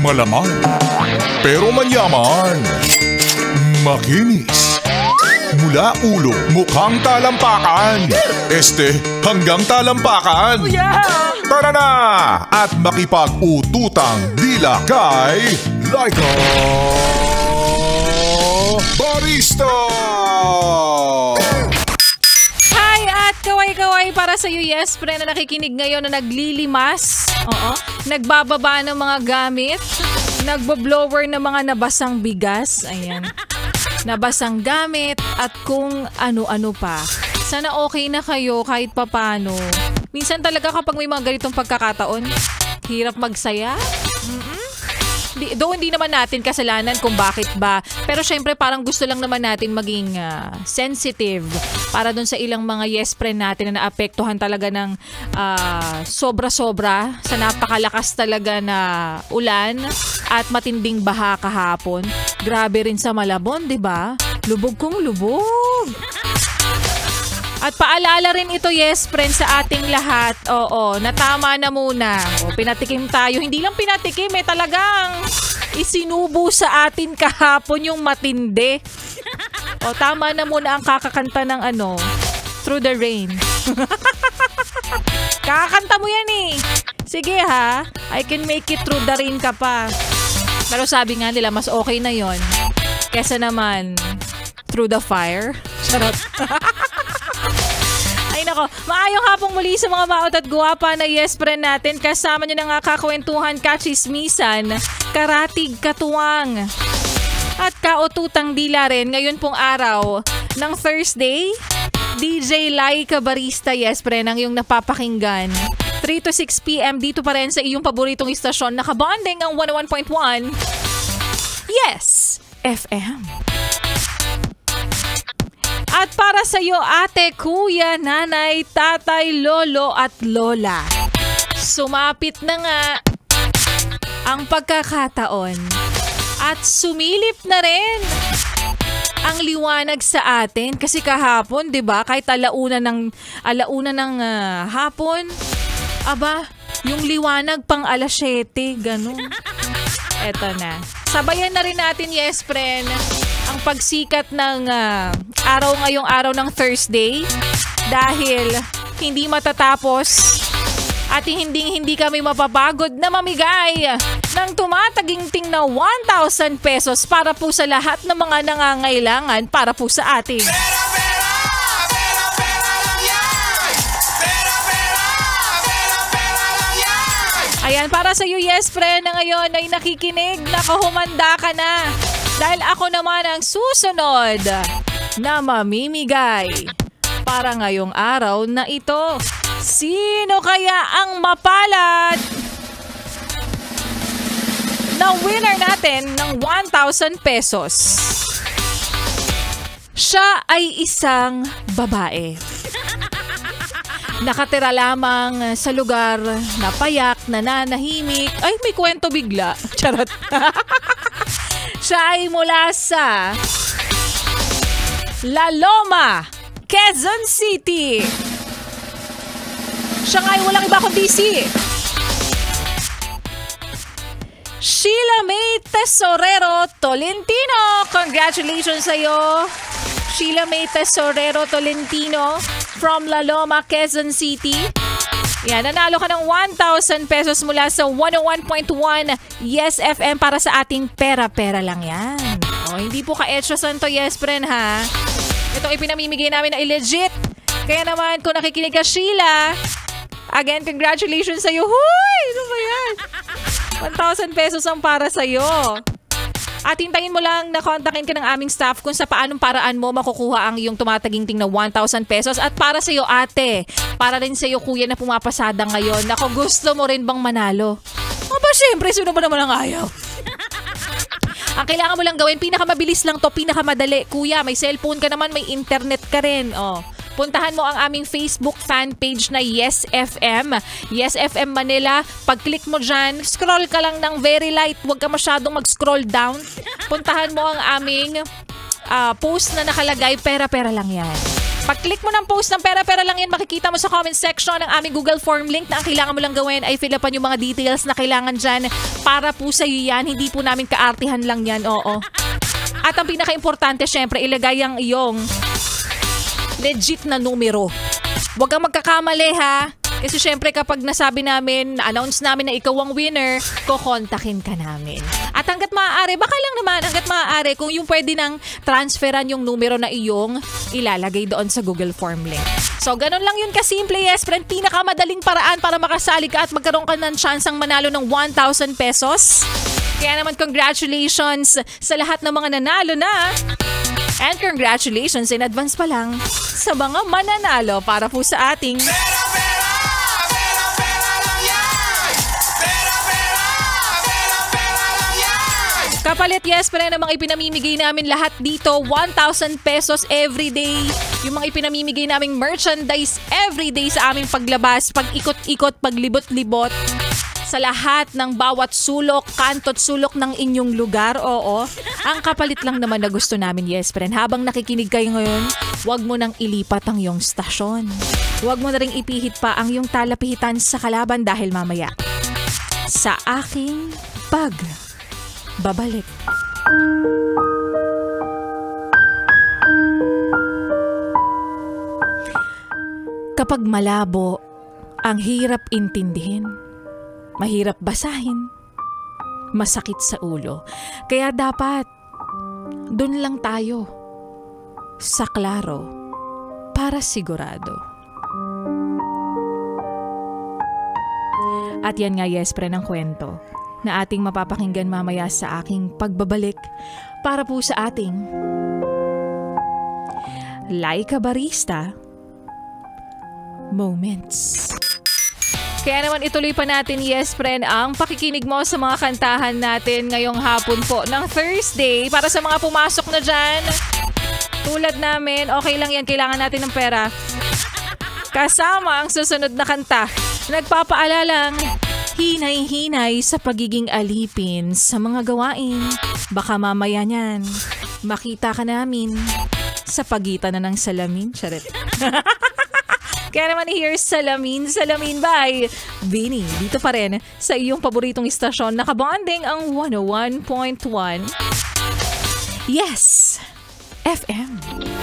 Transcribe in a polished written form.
Malaman, pero manyaman. Makinis. Mula ulo, mukhang talampakan. Hanggang talampakan. Tara na! At makipag-ututang dila kay Laika Barista! Hi at kaway-kaway para sa iyo, yes, pre, na nakikinig ngayon na naglilimas. Nagbababa ng mga gamit. Nagbo-blower ng mga nabasang bigas. Ayan. Nabasang gamit at kung ano-ano pa. Sana okay na kayo kahit papano. Minsan talaga kapag may mga ganitong pagkakataon, hirap magsaya. Hindi naman natin kasalanan kung bakit ba. Pero syempre parang gusto lang naman natin maging sensitive para dun sa ilang mga yes friend natin na naapektuhan talaga ng sobra-sobra sa napakalakas talaga na ulan at matinding baha kahapon. Grabe rin sa Malabon, 'di ba? Lubog kong lubog. At paalala rin ito, yes, friend, sa ating lahat. Oo, natama na muna. Pinatikim tayo. Hindi lang pinatikim, talagang isinubo sa atin kahapon yung matindi. Tama na muna ang kakakanta ng Through the Rain. Kakakanta mo yan eh. Sige ha, I can make it through the rain ka pa. Pero sabi nga nila, mas okay na yon kesa naman through the fire. Charot. Ay nako, maayong hapong muli sa mga maot at guwapa na yes friend natin. Kasama nyo na nga kakwentuhan, kachismisan, karatig, katuwang, at kaututang dila rin. Ngayon pong araw ng Thursday, DJ Laika Barista, yes friend, ang iyong napapakinggan. 3 to 6 p.m. dito pa rin sa iyong paboritong istasyon. Nakabonding ang 101.1 Yes FM. At para sa iyo, ate, kuya, nanay, tatay, lolo at lola, sumapit na nga ang pagkakataon at sumilip na rin ang liwanag sa atin. Kasi kahapon, 'di ba, kahit alauna ng hapon, yung liwanag pang alas 7, ganun. Eto na. Sabayan na rin natin, yes friend, ang pagsikat ng araw ngayong araw ng Thursday dahil hindi matatapos at hindi kami mapapagod na mamigay ng tumataginting na 1,000 pesos para po sa lahat ng mga nangangailangan para po sa atin. Ayan, para sa iyo, yes friend, na ngayon ay nakikinig, nakahumanda ka na. Dahil ako naman ang susunod na mamimigay para ngayong araw na ito. Sino kaya ang mapalad na winner natin ng 1,000 pesos? Siya ay isang babae. Nakatira lamang sa lugar na payak, nananahimik. Ay, may kwento bigla. Charot. Siya ay mula sa La Loma, Quezon City. Siya nga ay walang iba kundi si Sheila May Tesorero Tolentino. Congratulations sa iyo, Sheila May Tesorero Tolentino from La Loma, Quezon City. Yan, nanalo ka ng 1,000 pesos mula sa 101.1 Yes FM para sa ating pera-pera lang yan. Hindi po ka-extra santo, yes friend ha. Itong ipinamimigay namin na legit. Kaya naman, kung nakikinig ka, Sheila, again, congratulations sa'yo. Huy! Ano ba yan? 1,000 pesos ang para sa'yo. At hintayin mo lang na kontakin ka ng aming staff kung sa paanong paraan mo makukuha ang iyong tumataginting na 1,000 pesos. At para sa iyo, ate, para rin sa iyo, kuya, na pumapasada ngayon, ako, gusto mo rin bang manalo? Syempre, sino ba naman ang ayaw? Ang kailangan mo lang gawin, pinakamabilis lang to, pinakamadali. Kuya, may cellphone ka naman, may internet ka rin. Puntahan mo ang aming Facebook fan page na Yes FM. Yes FM Manila. Pag-click mo dyan, scroll ka lang ng very light. Huwag ka masyadong mag-scroll down. Puntahan mo ang aming post na nakalagay, pera-pera lang yan. Pag-click mo ng post ng pera-pera lang yan, makikita mo sa comment section ang aming Google Form link na ang kailangan mo lang gawin ay fill upan yung mga details na kailangan dyan para po sa iyo yan. Hindi po namin kaartihan lang yan, oo. At ang pinaka-importante, syempre, ilagay ang iyong legit na numero. Huwag kang magkakamali ha. Kasi syempre kapag nasabi namin, na-announce namin na ikaw ang winner, kukontakin ka namin. At hanggat maaari, baka lang naman, hanggat maaari, kung yung pwede nang transferan yung numero na iyong ilalagay doon sa Google Form link. So, ganun lang yun kasimple, yes friend. Pinakamadaling paraan para makasali ka at magkaroon ka ng tsansang manalo ng 1,000 pesos. Kaya naman, congratulations sa lahat ng mga nanalo na. And congratulations in advance pa lang sa mga mananalo para po sa ating kapalit, yes, pero namang ipinamimigay namin lahat dito, 1,000 pesos everyday. Yung mga ipinamimigay naming merchandise everyday sa aming paglabas, pag-ikot-ikot, paglibot-libot. Sa lahat ng bawat sulok, kanto't sulok ng inyong lugar, oo. Ang kapalit lang naman na gusto namin, yes, friend. Habang nakikinig kayo ngayon, huwag mo nang ilipat ang iyong stasyon. Huwag mo na ring ipihit pa ang iyong talapihitan sa kalaban dahil mamaya sa aking babalik. Kapag malabo, ang hirap intindihin, mahirap basahin, masakit sa ulo. Kaya dapat, dun lang tayo, sa klaro, para sigurado. At yan nga, yes, pre, ng kwento na ating mapapakinggan mamaya sa aking pagbabalik para po sa ating Laika Barista Moments. Kaya naman ituloy pa natin, yes friend, ang pakikinig mo sa mga kantahan natin ngayong hapon po ng Thursday. Para sa mga pumasok na dyan, tulad namin, okay lang yan, kailangan natin ng pera. Kasama ang susunod na kanta, nagpapaalalang hinay-hinay sa pagiging alipin sa mga gawain. Baka mamaya niyan, makita ka namin sa pagitan na ng salamin. Charet. Kaya naman here's Salamin by Vinny. Dito pa rin sa iyong paboritong istasyon, nakabonding ang 101.1 Yes FM.